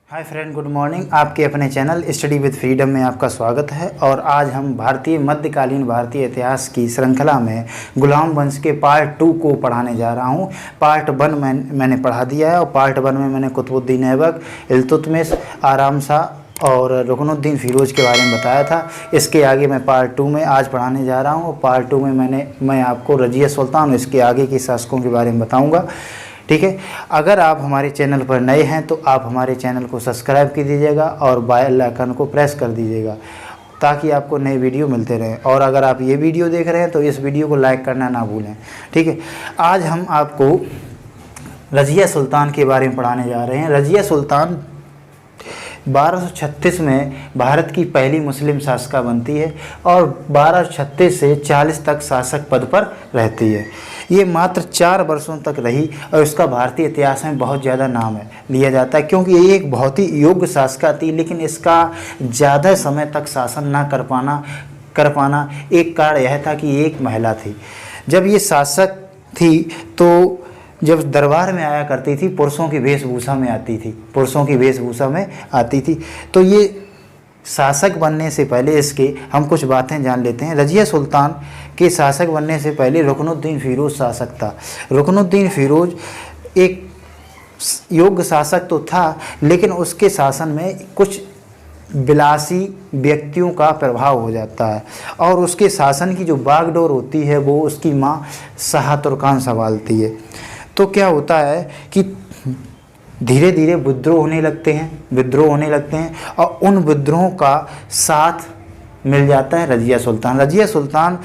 Hi friend, good morning. आपके अपने channel study with freedom में आपका स्वागत है। और आज हम मध्यकालीन भारतीय इतिहास की श्रृंखला में गुलाम वंश के पार्ट 2 को पढ़ाने जा रहा हूं। पार्ट 1 मैंने पढ़ा दिया है और पार्ट 1 में मैंने कुतुबुद्दीन ऐबक, इल्तुतमिश, आराम शाह और रुकनुद्दीन फ़िरोज़ के बारे में बताया था। इसके आगे मैं पार्ट 2 में आज पढ़ाने जा रहा हूँ। पार्ट 2 में मैं आपको रज़िया सुल्तान, इसके आगे के शासकों के बारे में बताऊँगा। ठीक है। अगर आप हमारे चैनल पर नए हैं तो आप हमारे चैनल को सब्सक्राइब कर दीजिएगा और बेल आइकन को प्रेस कर दीजिएगा ताकि आपको नए वीडियो मिलते रहें। और अगर आप ये वीडियो देख रहे हैं तो इस वीडियो को लाइक करना ना भूलें। ठीक है। आज हम आपको रज़िया सुल्तान के बारे में पढ़ाने जा रहे हैं। रज़िया सुल्तान 1236 में भारत की पहली मुस्लिम शासका बनती है और 1236 से 40 तक शासक पद पर रहती है। ये मात्र 4 वर्षों तक रही और इसका भारतीय इतिहास में बहुत ज़्यादा नाम लिया जाता है क्योंकि ये एक बहुत ही योग्य शासका थी। लेकिन इसका ज़्यादा समय तक शासन ना कर पाना एक कारण यह था कि एक महिला थी। जब ये शासक थी तो जब दरबार में आया करती थी पुरुषों की वेशभूषा में आती थी। तो ये शासक बनने से पहले इसके हम कुछ बातें जान लेते हैं। रज़िया सुल्तान के शासक बनने से पहले रुकनुद्दीन फ़िरोज़ शासक था। रुकनुद्दीन फ़िरोज़ एक योग्य शासक तो था लेकिन उसके शासन में कुछ विलासी व्यक्तियों का प्रभाव हो जाता है और उसके शासन की जो बागडोर होती है वो उसकी माँ शाह तुर्कान संभालती है। तो क्या होता है कि धीरे धीरे विद्रोह होने लगते हैं और उन विद्रोहों का साथ मिल जाता है रज़िया सुल्तान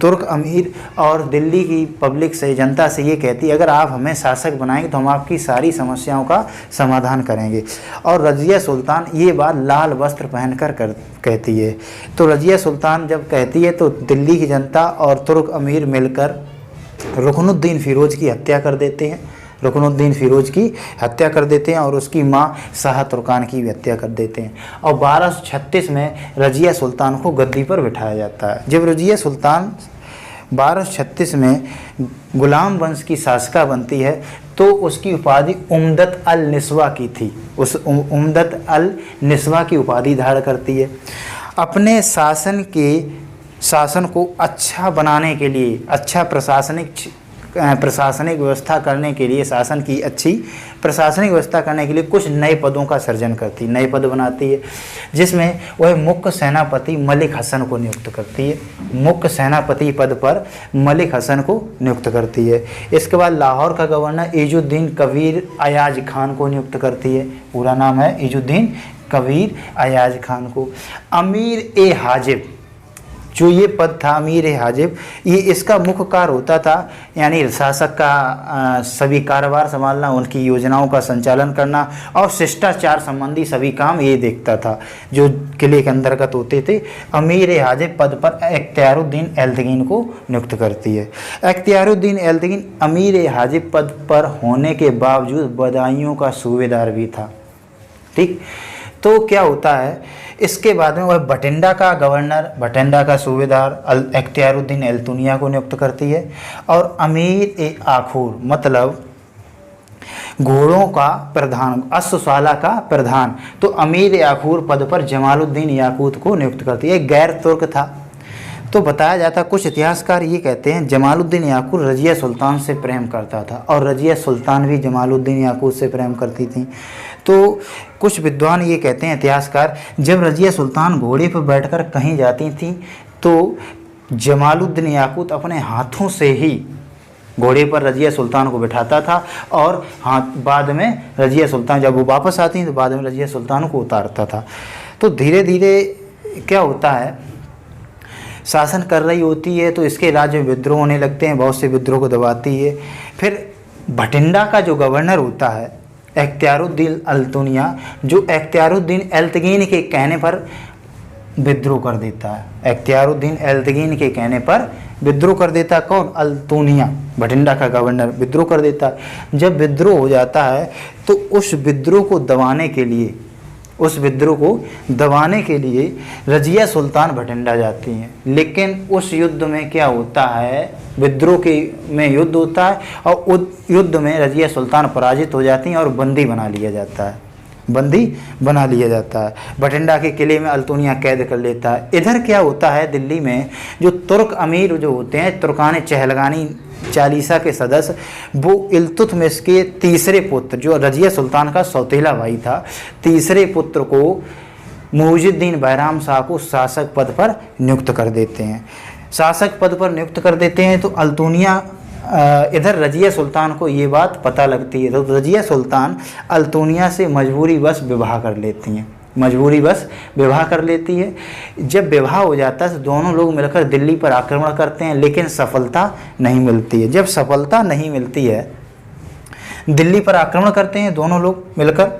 तुर्क अमीर और दिल्ली की पब्लिक से, जनता से ये कहती है अगर आप हमें शासक बनाएंगे तो हम आपकी सारी समस्याओं का समाधान करेंगे। और रज़िया सुल्तान ये बात लाल वस्त्र पहनकर कहती है। तो रज़िया सुल्तान जब कहती है तो दिल्ली की जनता और तुर्क अमीर मिलकर रुकनुद्दीन फ़िरोज़ की हत्या कर देते हैं और उसकी माँ शाह तुर्कान की भी हत्या कर देते हैं। और 1236 में रज़िया सुल्तान को गद्दी पर बिठाया जाता है। जब रज़िया सुल्तान 1236 में गुलाम वंश की शासका बनती है तो उसकी उपाधि उम्दत अल निस्वा की थी। उस उम्दत अल निस्वा की उपाधि धारण करती है। अपने शासन को अच्छा बनाने के लिए, अच्छा प्रशासनिक व्यवस्था करने के लिए, शासन की अच्छी प्रशासनिक व्यवस्था करने के लिए कुछ नए पदों का सृजन करती, नए पद बनाती है जिसमें वह मुख्य सेनापति मलिक हसन को नियुक्त करती है। मुख्य सेनापति पद पर मलिक हसन को नियुक्त करती है। इसके बाद लाहौर का गवर्नर इजुद्दीन कबीर अयाज खान को नियुक्त करती है। पूरा नाम है इजुद्दीन कबीर अयाज खान को। अमीर ए हाजिब, जो ये पद था अमीर ए हाजिब, ये इसका मुख्य कार्य होता था यानी शासक का सभी कारोबार संभालना, उनकी योजनाओं का संचालन करना और शिष्टाचार संबंधी सभी काम ये देखता था जो किले के अंतर्गत होते थे। अमीर ए हाजिब पद पर इख्तियारुद्दीन एल्तगीन को नियुक्त करती है। इख्तियारुद्दीन एल्तगीन अमीर ए हाजिब पद पर होने के बावजूद बदायूं का सूबेदार भी था। ठीक। तो क्या होता है, इसके बाद में वह भटिंडा का गवर्नर, भटिंडा का सूबेदार इख्तियारुद्दीन एल्तुनिया को नियुक्त करती है। और अमीर ए आखूर मतलब घोड़ों का प्रधान, अश्वशाला का प्रधान, तो अमीर ए आखूर पद पर जमालुद्दीन याकूत को नियुक्त करती है। गैर तुर्क था। तो बताया जाता, कुछ इतिहासकार ये कहते हैं जमालुद्दीन याकूत रज़िया सुल्तान से प्रेम करता था और रज़िया सुल्तान भी जमालुद्दीन याकूत से प्रेम करती थी। तो कुछ विद्वान ये कहते हैं इतिहासकार, जब रज़िया सुल्तान घोड़े पर बैठकर कहीं जाती थी तो जमालुद्दीन याकूत अपने हाथों से ही घोड़े पर रज़िया सुल्तान को बिठाता था और बाद में रज़िया सुल्तान जब वो वापस आती तो बाद में रज़िया सुल्तान को उतारता था। तो धीरे धीरे क्या होता है, शासन कर रही होती है तो इसके राज्य में विद्रोह होने लगते हैं, बहुत से विद्रोह को दबाती है। फिर भटिंडा का जो गवर्नर होता है इख्तियारुद्दीन अल्तुनिया, जो इख्तियारुद्दीन एल्तगीन के कहने पर विद्रोह कर देता है। इख्तियारुद्दीन एल्तगीन के कहने पर विद्रोह कर देता है। कौन? अल्तुनिया, भटिंडा का गवर्नर विद्रोह कर देता है। जब विद्रोह हो जाता है तो उस विद्रोह को दबाने के लिए रज़िया सुल्तान भटिंडा जाती हैं। लेकिन उस युद्ध में क्या होता है, विद्रोह में युद्ध होता है और युद्ध में रज़िया सुल्तान पराजित हो जाती हैं और बंदी बना लिया जाता है। बंदी बना लिया जाता है। बठिंडा के किले में अल्तुनिया कैद कर लेता है। इधर क्या होता है, दिल्ली में जो तुर्क अमीर जो होते हैं, तुर्कान चहलगानी चालीसा के सदस्य, वो इल्तुतमिश के तीसरे पुत्र जो रजिया सुल्तान का सौतेला भाई था, तीसरे पुत्र को मुइजुद्दीन बैराम शाह को शासक पद पर नियुक्त कर देते हैं। शासक पद पर नियुक्त कर देते हैं तो अल्तुनिया इधर रजिया सुल्तान को ये बात पता लगती है, तो रजिया सुल्तान अल्तुनिया से मजबूरी बस विवाह कर लेती हैं, मजबूरी बस विवाह कर लेती है। जब विवाह हो जाता है तो दोनों लोग मिलकर दिल्ली पर आक्रमण करते हैं, लेकिन सफलता नहीं मिलती है। जब सफलता नहीं मिलती है, दिल्ली पर आक्रमण करते हैं दोनों लोग मिलकर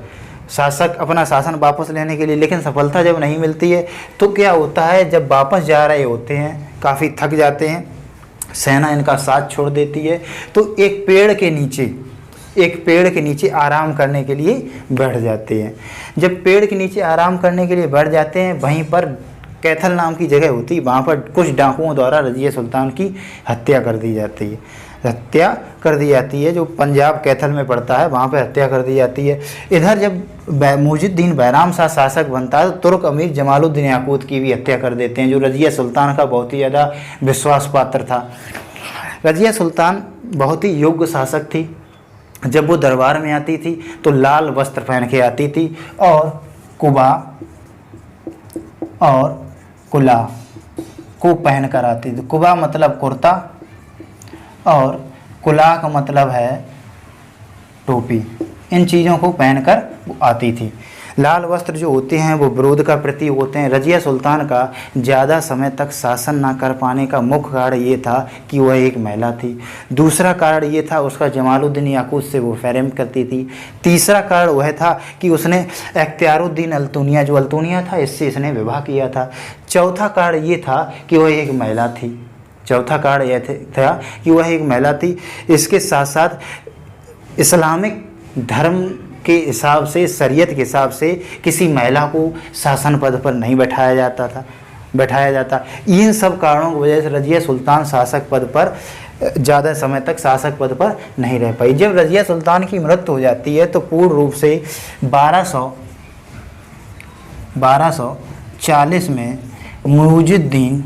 शासक अपना शासन वापस लेने के लिए, लेकिन सफलता जब नहीं मिलती है तो क्या होता है, जब वापस जा रहे होते हैं काफ़ी थक जाते हैं, सेना इनका साथ छोड़ देती है, तो एक पेड़ के नीचे आराम करने के लिए बैठ जाते हैं। जब पेड़ के नीचे आराम करने के लिए बैठ जाते हैं, वहीं पर कैथल नाम की जगह होती है, वहाँ पर कुछ डाकुओं द्वारा रजिया सुल्तान की हत्या कर दी जाती है, जो पंजाब कैथल में पड़ता है, वहाँ पर हत्या कर दी जाती है। इधर जब मुइजुद्दीन बैराम शाह शासक बनता है तो तुर्क अमीर जमालुद्दीन याकूत की भी हत्या कर देते हैं, जो रजिया सुल्तान का बहुत ही ज़्यादा विश्वास पात्र था। रजिया सुल्तान बहुत ही योग्य शासक थी। जब वो दरबार में आती थी तो लाल वस्त्र पहन के आती थी और कुबा और कुला को पहन कर आती थी। कुबा मतलब कुर्ता और कुला का मतलब है टोपी। इन चीज़ों को पहनकर वो आती थी। लाल वस्त्र जो होते हैं वो विरोध का प्रतीक होते हैं। रजिया सुल्तान का ज़्यादा समय तक शासन ना कर पाने का मुख्य कारण ये था कि वह एक महिला थी। दूसरा कारण ये था उसका जमालुद्दीन याकूत से वो प्रेम करती थी। तीसरा कारण वह था कि उसने इख्तियारुद्दीन अल्तुनिया जो अल्तुनिया था इससे इसने विवाह किया था। चौथा कारण ये था कि वह एक महिला थी। चौथा कारण यह था कि वह एक महिला थी। इसके साथ साथ इस्लामिक धर्म के हिसाब से, शरीयत के हिसाब से किसी महिला को शासन पद पर नहीं बैठाया जाता। इन सब कारणों की वजह से रजिया सुल्तान शासक पद पर ज़्यादा समय तक शासक पद पर नहीं रह पाई। जब रजिया सुल्तान की मृत्यु हो जाती है तो पूर्ण रूप से 1240 में मुइजुद्दीन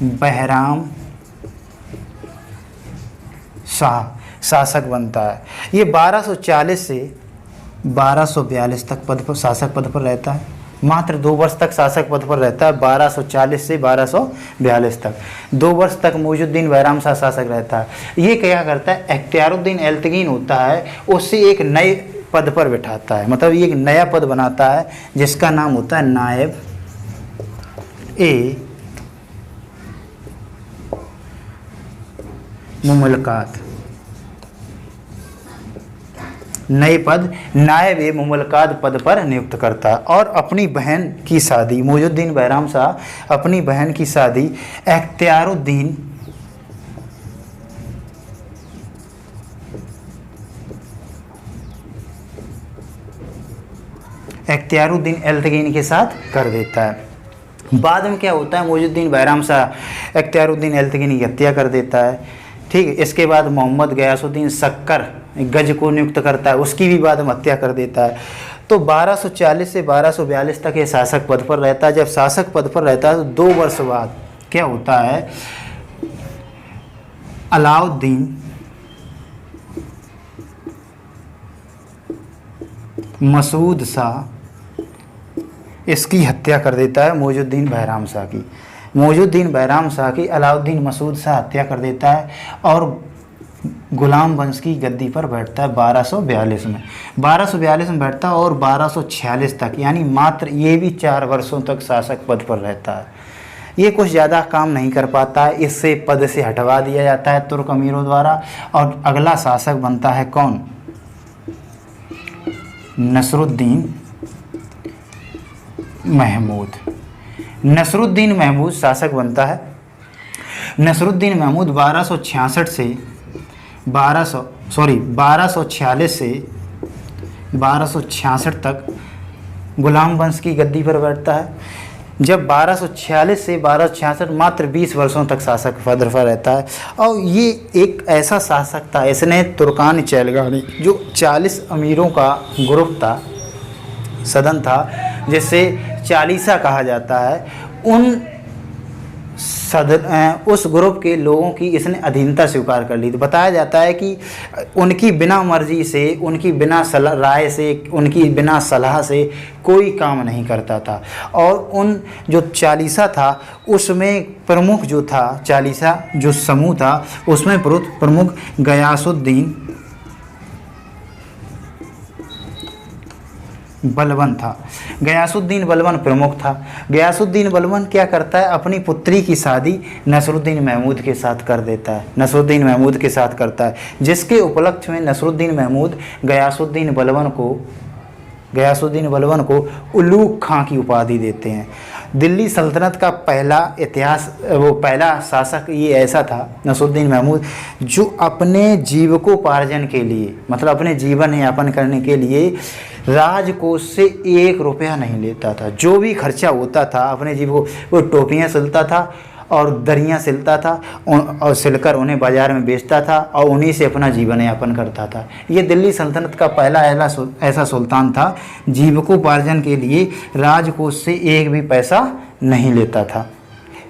बैराम शाह शासक बनता है। ये 1240 से 1242 तक शासक पद पर रहता है। मात्र 2 वर्ष तक शासक पद पर रहता है। 1240 से 1242 तक 2 वर्ष तक मुइजुद्दीन बैराम शाह शासक रहता है। ये क्या करता है, इख्तियारुद्दीन एल्तकीन होता है, उससे एक नए पद पर बिठाता है। मतलब ये एक नया पद बनाता है जिसका नाम होता है नायब ए मुमलकात। नए पद नायब ए मुमलकात पद पर नियुक्त करता है। और अपनी बहन की शादी, मुइजुद्दीन बैराम शाह अपनी बहन की शादी इख्तियारुद्दीन एल्तकीन के साथ कर देता है। बाद में क्या होता है, मुइजुद्दीन बैराम शाह इख्तियारुद्दीन एल्तकीन की हत्या कर देता है। ठीक है, इसके बाद मोहम्मद गयासुद्दीन सक्कर गज को नियुक्त करता है, उसकी भी बाद में हत्या कर देता है। तो 1240 से 1242 तक ये शासक पद पर रहता है। जब शासक पद पर रहता है तो 2 वर्ष बाद क्या होता है, अलाउद्दीन मसूद शाह इसकी हत्या कर देता है, मुइजुद्दीन बैराम शाह की। मुइजुद्दीन बैराम शाह की अलाउद्दीन मसूद शाह हत्या कर देता है और गुलाम वंश की गद्दी पर बैठता है 1242 में। 1242 में बैठता है और 1246 तक, यानी मात्र ये भी 4 वर्षों तक शासक पद पर रहता है। ये कुछ ज़्यादा काम नहीं कर पाता है, इससे पद से हटवा दिया जाता है तुर्क अमीरों द्वारा। और अगला शासक बनता है कौन, नसरुद्दीन महमूद। नसरुद्दीन महमूद शासक बनता है। नसरुद्दीन महमूद 1246 से 1266 तक गुलाम वंश की गद्दी पर बैठता है। जब 1246 से 1266 मात्र 20 वर्षों तक शासक पद पर रहता है। और ये एक ऐसा शासक था, इसने तुर्कान चैलगानी जो 40 अमीरों का ग्रुप था, सदन था, जिसे चालीसा कहा जाता है, उन उस ग्रुप के लोगों की इसने अधीनता स्वीकार कर ली थी। बताया जाता है कि उनकी बिना मर्जी से, उनकी बिना राय से, उनकी बिना सलाह से कोई काम नहीं करता था। और उन जो चालीसा था उसमें प्रमुख जो था, चालीसा जो समूह था उसमें प्रमुख गयासुद्दीन बलबन था। गयासुद्दीन बलबन प्रमुख था। गयासुद्दीन बलबन क्या करता है, अपनी पुत्री की शादी नसरुद्दीन महमूद के साथ कर देता है, नसरुद्दीन महमूद के साथ करता है, जिसके उपलक्ष्य में नसरुद्दीन महमूद गयासुद्दीन बलबन को उलूग खां की उपाधि देते हैं। दिल्ली सल्तनत का पहला शासक ये ऐसा था, नसरुद्दीन महमूद, जो अपने जीविकोपार्जन के लिए, मतलब अपने जीवन यापन करने के लिए राजकोष से 1 रुपया नहीं लेता था। जो भी खर्चा होता था अपने जीवों, वो टोपियाँ सिलता था और दरियाँ सिलता था और सिलकर उन्हें बाज़ार में बेचता था और उन्हीं से अपना जीवन यापन करता था। ये दिल्ली सल्तनत का पहला ऐसा सुल्तान था जीविकोपार्जन के लिए राजकोष से 1 भी पैसा नहीं लेता था।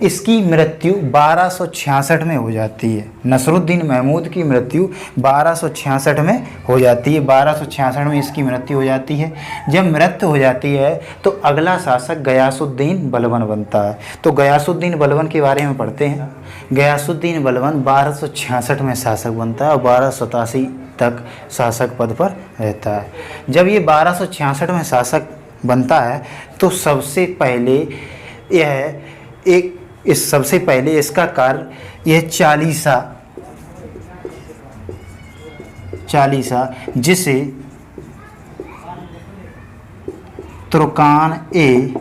इसकी मृत्यु 1266 में हो जाती है। नसरुद्दीन महमूद की मृत्यु 1266 में हो जाती है। 1266 में इसकी मृत्यु हो जाती है। जब मृत्यु हो जाती है तो अगला शासक गयासुद्दीन बलबन बनता है। तो गयासुद्दीन बलबन के बारे में पढ़ते हैं। गयासुद्दीन बलबन 1266 में शासक बनता है और 1287 तक शासक पद पर रहता है। जब ये 1266 में शासक बनता है तो सबसे पहले इसका कार्य यह चालीसा जिसे तुर्कान ए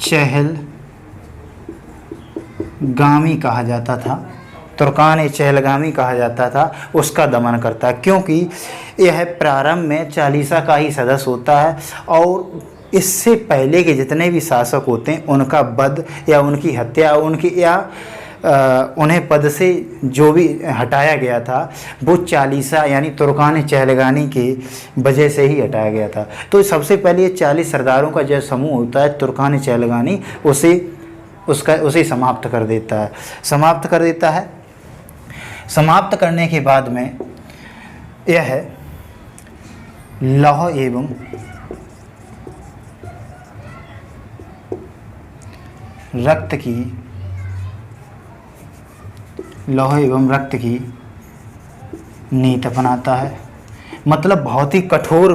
चहलगामी कहा जाता था, तुर्कान ए चहलगामी कहा जाता था, उसका दमन करता है। क्योंकि यह प्रारंभ में चालीसा का ही सदस्य होता है और इससे पहले के जितने भी शासक होते हैं उनका वध या उनकी हत्या, उन्हें पद से जो भी हटाया गया था वो चालीसा यानी तुर्कान चहलगानी के वजह से ही हटाया गया था। तो सबसे पहले ये 40 सरदारों का जो समूह होता है तुर्कान चहलगानी, उसे समाप्त कर देता है। समाप्त करने के बाद में यह लौह एवं रक्त की नीति अपनाता है। मतलब बहुत ही कठोर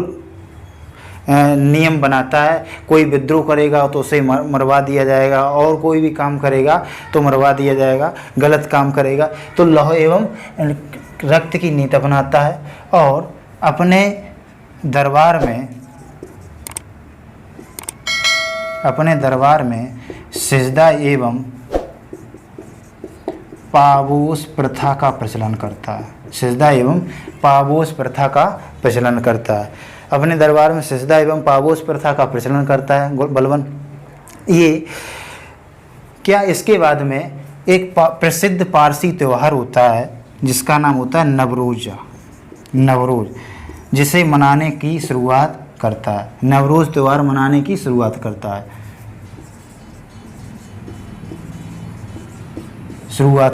नियम बनाता है। कोई विद्रोह करेगा तो उसे मरवा दिया जाएगा और कोई भी काम करेगा तो मरवा दिया जाएगा, गलत काम करेगा तो लौह एवं रक्त की नीति अपनाता है। और अपने दरबार में सिजदा एवं पाबोस प्रथा का प्रचलन करता है। अपने दरबार में सिजदा एवं पाबोस प्रथा का प्रचलन करता है बलबन। ये क्या, इसके बाद में एक प्रसिद्ध पारसी त्यौहार होता है जिसका नाम होता है नवरोज, जिसे मनाने की शुरुआत करता है। नवरोज त्यौहार मनाने की शुरुआत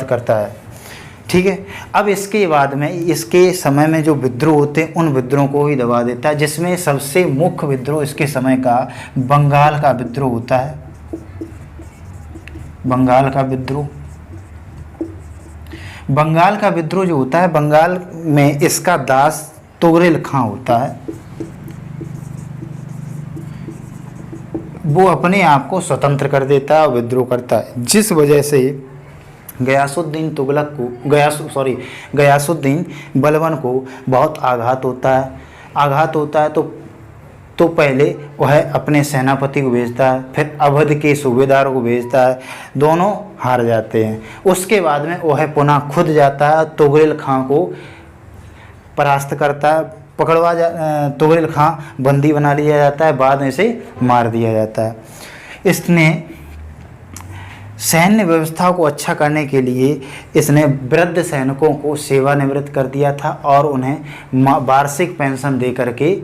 करता है। ठीक है। अब इसके बाद में इसके समय में जो विद्रोह होते हैं उन विद्रोह को ही दबा देता है, जिसमें सबसे मुख्य विद्रोह इसके समय का बंगाल का विद्रोह होता है। बंगाल का विद्रोह जो होता है, बंगाल में इसका दास तोगरेल खां होता है। वो अपने आप को स्वतंत्र कर देता है और विद्रोह करता है, जिस वजह से गयासुद्दीन बलबन को बहुत आघात होता है। तो पहले वह अपने सेनापति को भेजता है, फिर अवध के सूबेदारों को भेजता है, दोनों हार जाते हैं। उसके बाद में वह पुनः खुद जाता है, तोगरेल खां को परास्त करता है, तोगरेल खां बंदी बना लिया जाता है, बाद में इसे मार दिया जाता है। इसने सैन्य व्यवस्था को अच्छा करने के लिए इसने वृद्ध सैनिकों को सेवानिवृत्त कर दिया था और उन्हें वार्षिक पेंशन दे करके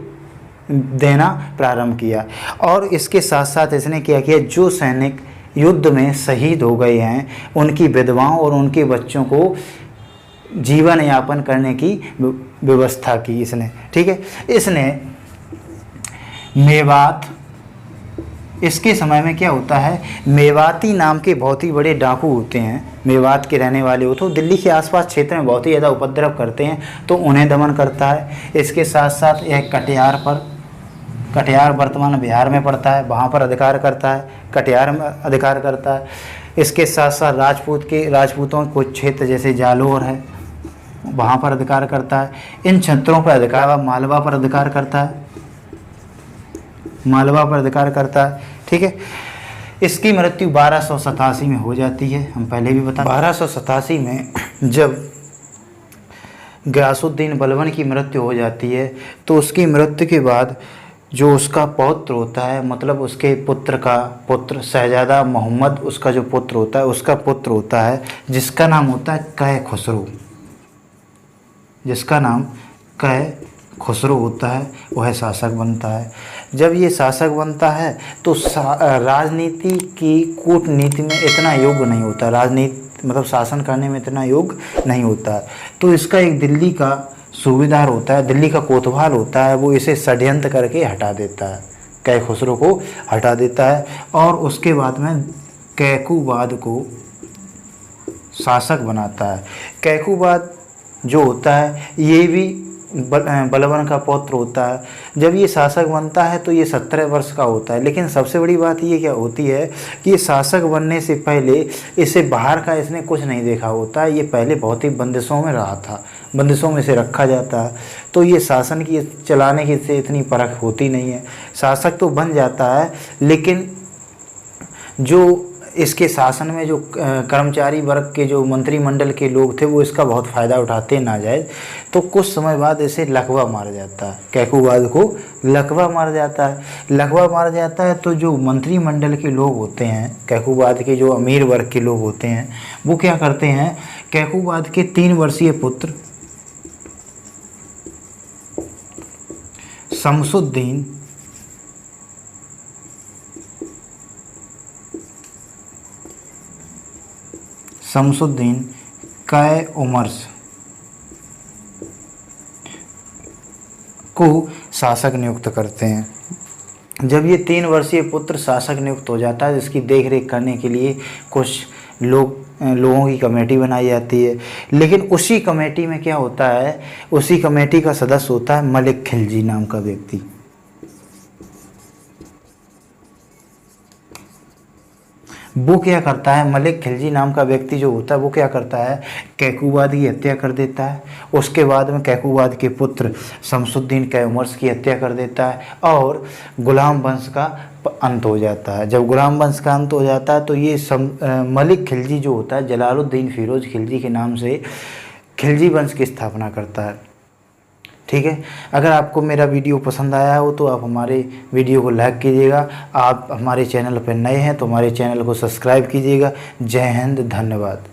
देना प्रारंभ किया। और इसके साथ साथ इसने क्या किया, जो सैनिक युद्ध में शहीद हो गए हैं उनकी विधवाओं और उनके बच्चों को जीवन यापन करने की व्यवस्था की इसने। ठीक है, इसने मेवात, इसके समय में क्या होता है, मेवाती नाम के बहुत ही बड़े डाकू होते हैं, मेवात के रहने वाले होते हैं, दिल्ली के आसपास क्षेत्र में बहुत ही ज़्यादा उपद्रव करते हैं, तो उन्हें दमन करता है। इसके साथ साथ यह कटिहार वर्तमान बिहार में पड़ता है, वहाँ पर अधिकार करता है, कटिहार में अधिकार करता है। इसके साथ साथ राजपूतों के कुछ क्षेत्र जैसे जालोर है वहाँ पर अधिकार करता है। इन क्षेत्रों पर अधिकार, मालवा पर अधिकार करता है, मालवा पर अधिकार करता है। ठीक है, इसकी मृत्यु 1287 में हो जाती है, हम पहले भी बता। 1287 में जब गयासुद्दीन बलबन की मृत्यु हो जाती है तो उसकी मृत्यु के बाद जो उसका पौत्र होता है, मतलब उसके पुत्र शहजादा मोहम्मद, उसका जो पुत्र होता है, उसका पुत्र होता है जिसका नाम होता है कै खुसरो, जिसका नाम कै खुसरो होता है, वह शासक बनता है। जब ये शासक बनता है तो राजनीति की कूटनीति में इतना योग्य नहीं होता, राजनीति मतलब शासन करने में इतना योग्य नहीं होता है। तो इसका एक दिल्ली का सूबेदार होता है, दिल्ली का कोतवाल होता है, वो इसे षड्यंत्र करके हटा देता है, कै खुसरो को हटा देता है और उसके बाद में कैकूबाद को शासक बनाता है। कैकूबाद जो होता है ये भी बलबन का पौत्र होता है। जब ये शासक बनता है तो ये 17 वर्ष का होता है। लेकिन सबसे बड़ी बात ये क्या होती है कि ये शासक बनने से पहले इसे बाहर का इसने कुछ नहीं देखा होता है। ये पहले बहुत ही बंदिशों में रहा था, बंदिशों में से रखा जाता है, तो ये शासन की चलाने की से इतनी परख होती नहीं है। शासक तो बन जाता है लेकिन जो इसके शासन में जो कर्मचारी वर्ग के जो मंत्रिमंडल के लोग थे वो इसका बहुत फ़ायदा उठाते नाजायज़। तो कुछ समय बाद इसे लकवा मार जाता है, कैकूबाद को लकवा मार जाता है। लकवा मार जाता है तो जो मंत्रिमंडल के लोग होते हैं, कैकूबाद के जो अमीर वर्ग के लोग होते हैं, वो क्या करते हैं, कैकूबाद के 3 वर्षीय पुत्र शमसुद्दीन कै उमर्स को शासक नियुक्त करते हैं। जब ये 3 वर्षीय पुत्र शासक नियुक्त हो जाता है, जिसकी देखरेख करने के लिए कुछ लोगों की कमेटी बनाई जाती है। लेकिन उसी कमेटी में क्या होता है, उसी कमेटी का सदस्य होता है मलिक खिलजी नाम का व्यक्ति। वो क्या करता है, मलिक खिलजी नाम का व्यक्ति जो होता है वो क्या करता है, कैकूबाद की हत्या कर देता है। उसके बाद में कैकूबाद के पुत्र शमसुद्दीन कै उमर्स की हत्या कर देता है और गुलाम वंश का अंत हो जाता है। जब गुलाम वंश का अंत हो जाता है तो ये मलिक खिलजी जो होता है जलालुद्दीन फिरोज खिलजी के नाम से खिलजी वंश की स्थापना करता है। ठीक है, अगर आपको मेरा वीडियो पसंद आया हो तो आप हमारे वीडियो को लाइक कीजिएगा। आप हमारे चैनल पर नए हैं तो हमारे चैनल को सब्सक्राइब कीजिएगा। जय हिंद, धन्यवाद।